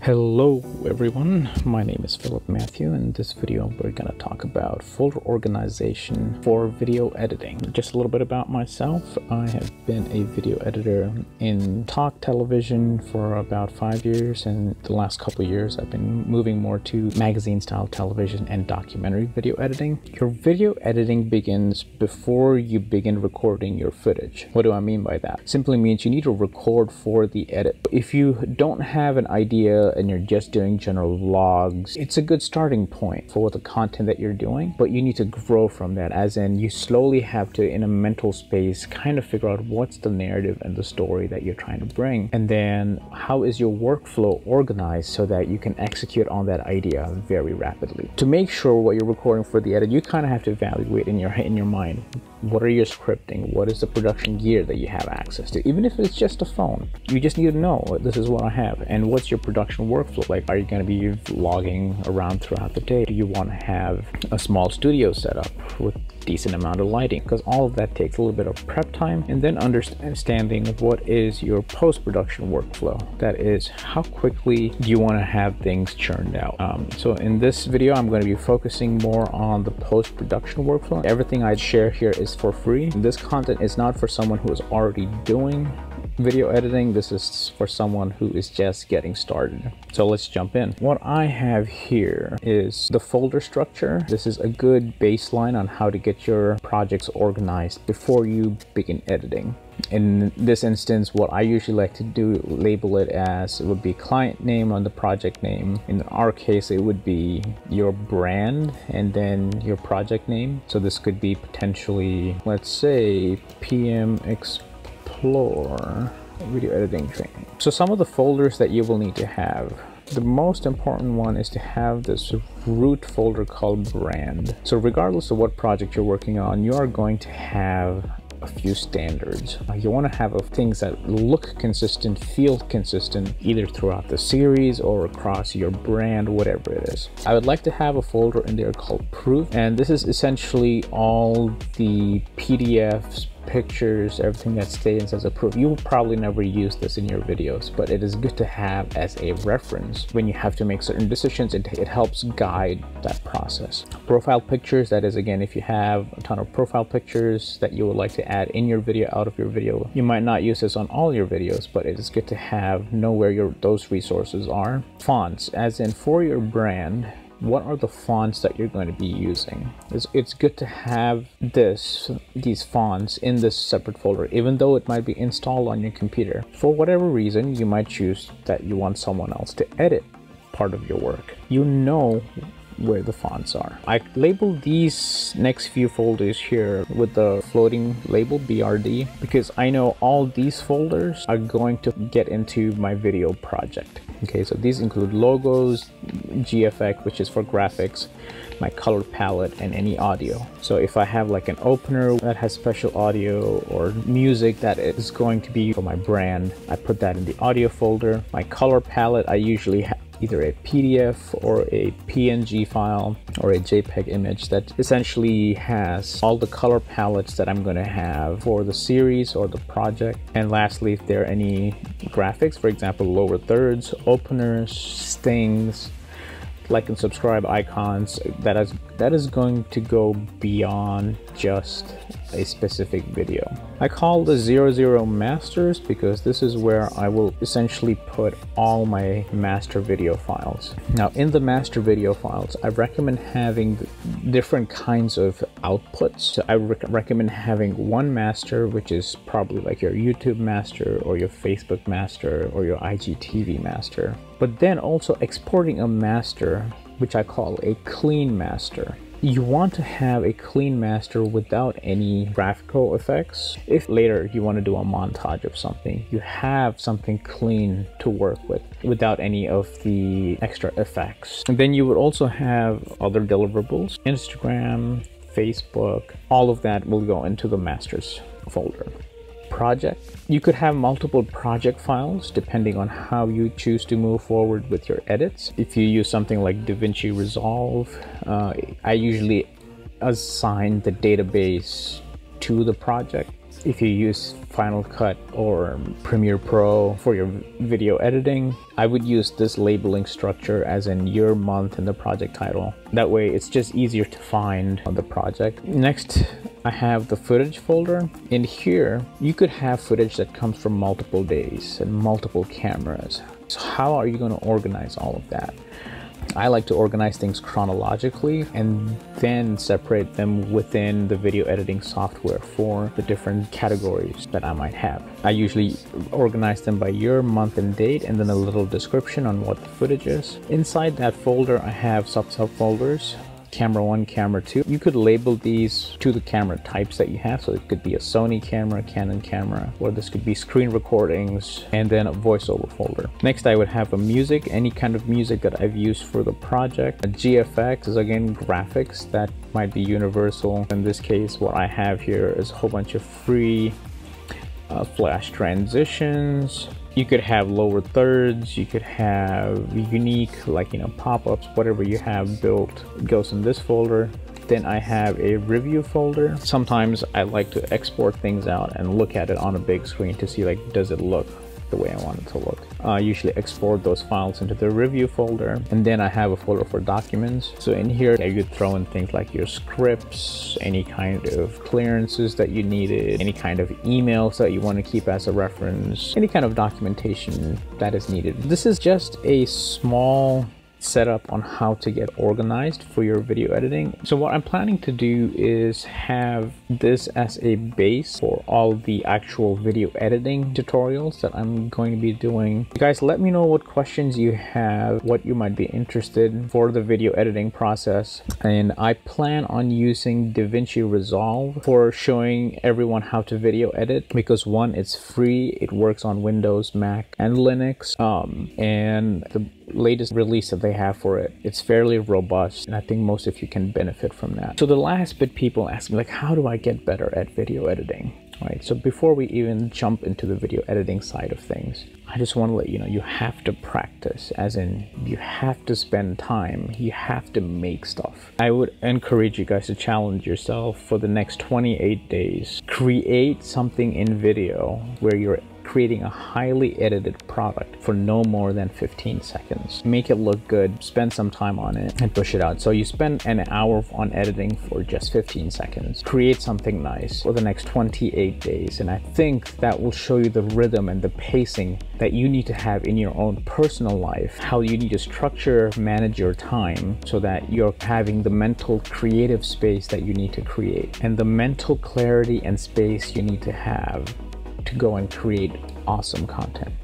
Hello everyone, my name is Philip Matthew. In this video we're going to talk about folder organization for video editing. Just a little bit about myself. I have been a video editor in talk television for about 5 years, and the last couple of years I've been moving more to magazine style television and documentary video editing. Your video editing begins before you begin recording your footage. What do I mean by that? Simply means you need to record for the edit. If you don't have an idea and you're just doing general vlogs, it's a good starting point for the content that you're doing, but you need to grow from that, as in you slowly have to, in a mental space, kind of figure out what's the narrative and the story that you're trying to bring, and then how is your workflow organized so that you can execute on that idea very rapidly. To make sure what you're recording for the edit, you kind of have to evaluate in your mind, what are your scripting, what is the production gear that you have access to. Even if it's just a phone, you just need to know, this is what I have, and what's your production workflow like. Are you going to be vlogging around throughout the day? Do you want to have a small studio set up with decent amount of lighting? Because all of that takes a little bit of prep time, and then understanding what is your post-production workflow. That is, how quickly do you want to have things churned out. So in this video I'm going to be focusing more on the post-production workflow. Everything I share here is for free. This content is not for someone who is already doing video editing. This is for someone who is just getting started. So let's jump in. What I have here is the folder structure. This is a good baseline on how to get your projects organized before you begin editing. In this instance, what I usually like to do, label it as, it would be client name on the project name. In our case, it would be your brand and then your project name. So this could be potentially, let's say, PM Explore video editing training. So some of the folders that you will need to have, the most important one is to have this root folder called brand. So regardless of what project you're working on, you are going to have a few standards. You want to have things that look consistent, feel consistent, either throughout the series or across your brand, whatever it is. I would like to have a folder in there called proof, and this is essentially all the PDFs, pictures, everything that stays as a proof. You will probably never use this in your videos, but it is good to have as a reference when you have to make certain decisions. It helps guide that process. Profile pictures, that is, again, if you have a ton of profile pictures that you would like to add in your video, out of your video, you might not use this on all your videos, but it is good to know where those resources are. Fonts, as in for your brand, what are the fonts that you're going to be using? It's good to have these fonts in this separate folder, even though it might be installed on your computer. For whatever reason, you might choose that you want someone else to edit part of your work. You know where the fonts are. I labeled these next few folders here with the floating label BRD because I know all these folders are going to get into my video project. Okay, so these include logos, GFX, which is for graphics, my color palette, and any audio. So if I have like an opener that has special audio or music that is going to be for my brand, I put that in the audio folder. My color palette, I usually have either a PDF or a PNG file or a JPEG image that essentially has all the color palettes that I'm going to have for the series or the project. And lastly, if there are any graphics, for example, lower thirds, openers, stings, like and subscribe icons, that is going to go beyond just a specific video. I call the 00 masters because this is where I will essentially put all my master video files. Now in the master video files, I recommend having different kinds of outputs. So I recommend having one master, which is probably like your YouTube master or your Facebook master or your IGTV master, but then also exporting a master, which I call a clean master. You want to have a clean master without any graphical effects. If later you want to do a montage of something, you have something clean to work with without any of the extra effects. And then you would also have other deliverables, Instagram, Facebook, all of that will go into the masters folder. Project, you could have multiple project files depending on how you choose to move forward with your edits. If you use something like DaVinci Resolve, I usually assign the database to the project. if you use Final Cut or Premiere Pro for your video editing, I would use this labeling structure as in year, month, and the project title. That way it's just easier to find on the project. Next, I have the footage folder. In here, you could have footage that comes from multiple days and multiple cameras. So how are you going to organize all of that? I like to organize things chronologically and then separate them within the video editing software for the different categories that I might have. I usually organize them by year, month, and date, and then a little description on what the footage is. Inside that folder, I have subfolders. Camera 1, camera 2. You could label these to the camera types that you have. So it could be a Sony camera, Canon camera, or this could be screen recordings, and then a voiceover folder. Next, I would have a music, any kind of music that I've used for the project. A GFX is again graphics that might be universal. In this case, what I have here is a whole bunch of free flash transitions. You could have lower thirds, you could have unique, like, pop-ups, whatever you have built goes in this folder. Then I have a review folder. Sometimes I like to export things out and look at it on a big screen to see, like, does it look the way I want it to look. I usually export those files into the review folder, and then I have a folder for documents. So in here, you could throw in things like your scripts, any kind of clearances that you needed, any kind of emails that you want to keep as a reference, any kind of documentation that is needed. This is just a small setup on how to get organized for your video editing. So what I'm planning to do is have this as a base for all the actual video editing tutorials that I'm going to be doing. You guys, let me know what questions you have, what you might be interested in for the video editing process. And I plan on using DaVinci Resolve for showing everyone how to video edit, because one, it's free, it works on Windows, Mac, and Linux, and the latest release that they have for it, it's fairly robust, and I think most of you can benefit from that. So the last bit, people ask me, like, how do I get better at video editing? Right, so before we even jump into the video editing side of things, I just want to let you know, you have to practice, as in you have to spend time, you have to make stuff. I would encourage you guys to challenge yourself for the next 28 days. Create something in video where you're creating a highly edited product for no more than 15 seconds. Make it look good, spend some time on it, and push it out. So you spend an hour on editing for just 15 seconds. Create something nice for the next 28 days. And I think that will show you the rhythm and the pacing that you need to have in your own personal life, how you need to structure, manage your time so that you're having the mental creative space that you need to create, and the mental clarity and space you need to have to go and create awesome content.